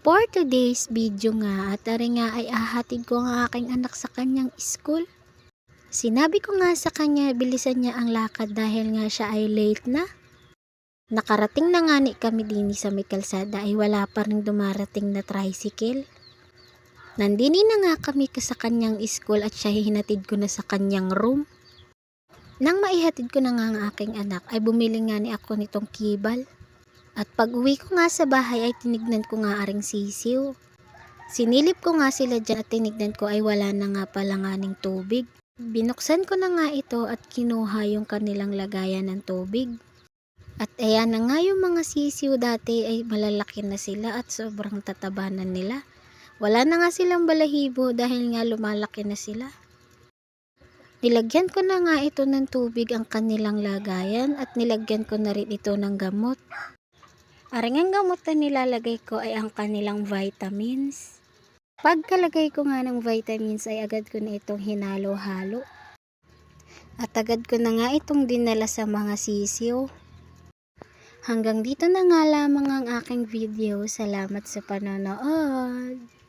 For today's video nga at ari nga ay ahatid ko ang aking anak sa kanyang school. Sinabi ko nga sa kanya bilisan niya ang lakad dahil nga siya ay late na. Nakarating na nga ni kami din sa may kalsada ay wala pa rin dumarating na tricycle. Nandini na nga kami sa kanyang school at siya hinatid ko na sa kanyang room. Nang maihatid ko na nga ang aking anak ay bumili nga ni ako nitong kibal. At pag uwi ko nga sa bahay ay tinignan ko nga aring sisiw. Sinilip ko nga sila dyan at tinignan ko ay wala na nga pala nga ng tubig. Binuksan ko na nga ito at kinuha yung kanilang lagayan ng tubig. At ayan na nga yung mga sisiw dati ay malalaki na sila at sobrang tatabanan nila. Wala na nga silang balahibo dahil nga lumalaki na sila. Nilagyan ko na nga ito ng tubig ang kanilang lagayan at nilagyan ko na rin ito ng gamot. Aring ang gamot na nilalagay ko ay ang kanilang vitamins. Pagkalagay ko nga ng vitamins ay agad ko na itong hinalo-halo. At agad ko na nga itong dinala sa mga sisiw. Hanggang dito na nga lamang ang aking video. Salamat sa panonood.